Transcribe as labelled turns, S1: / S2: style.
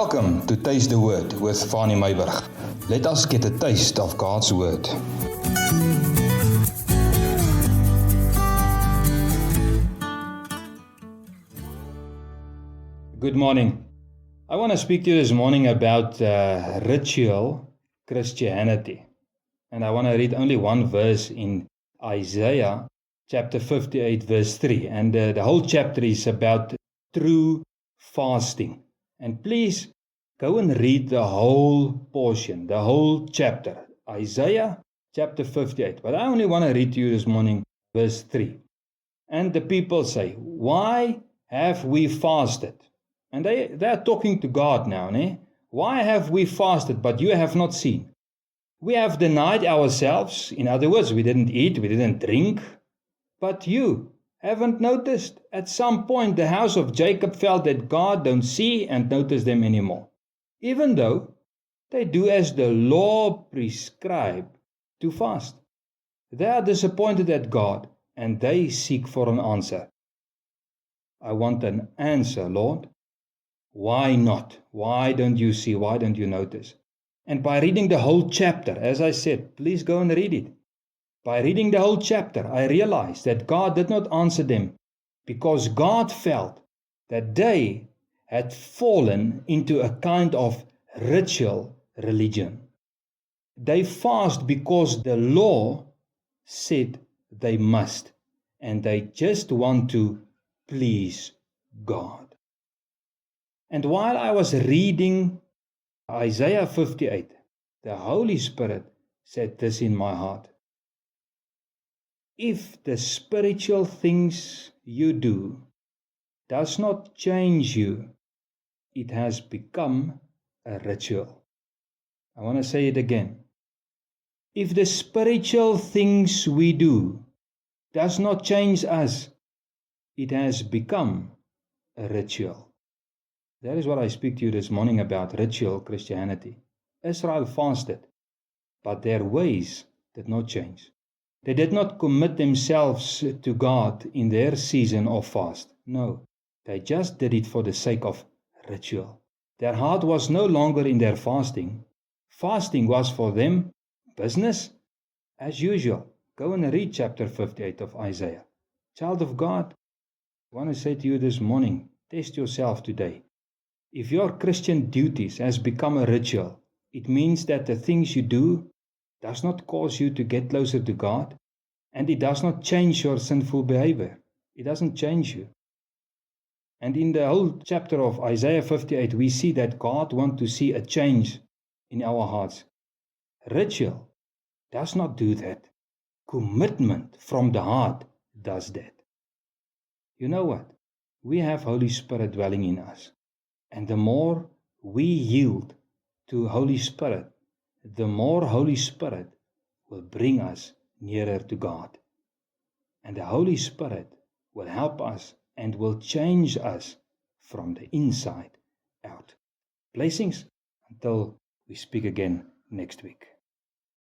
S1: Welcome to Taste the Word with Fanie Myburgh. Let us get a taste of God's Word. Good morning. I want to speak to you this morning about ritual Christianity. And I want to read only one verse in Isaiah chapter 58 verse 3. And the whole chapter is about true fasting. And please go and read the whole portion, the whole chapter, Isaiah chapter 58. But I only want to read to you this morning verse 3. And the people say, why have we fasted? And they're talking to God now. Why have we fasted, but you have not seen? We have denied ourselves. In other words, we didn't eat, we didn't drink. But you haven't noticed. At some point, the house of Jacob felt that God don't see and notice them anymore. Even though they do as the law prescribes to fast. They are disappointed at God and they seek for an answer. I want an answer, Lord. Why not? Why don't you see? Why don't you notice? And by reading the whole chapter, as I said, please go and read it. By reading the whole chapter, I realized that God did not answer them because God felt that they had fallen into a kind of ritual religion. They fast because the law said they must, and they just want to please God. And while I was reading Isaiah 58, the Holy Spirit said this in my heart. If the spiritual things you do does not change you, it has become a ritual. I want to say it again. If the spiritual things we do does not change us, it has become a ritual. That is what I speak to you this morning about ritual Christianity. Israel fasted, but their ways did not change. They did not commit themselves to God in their season of fast. No, they just did it for the sake of ritual. Their heart was no longer in their fasting. Fasting was for them business as usual. Go and read chapter 58 of Isaiah. Child of God, I want to say to you this morning, test yourself today. If your Christian duties has become a ritual, it means that the things you do does not cause you to get closer to God, and it does not change your sinful behavior. It doesn't change you. And in the whole chapter of Isaiah 58, we see that God wants to see a change in our hearts. Ritual does not do that. Commitment from the heart does that. You know what? We have Holy Spirit dwelling in us. And the more we yield to Holy Spirit, the more Holy Spirit will bring us nearer to God. And the Holy Spirit will help us and will change us from the inside out. Blessings until we speak again next week.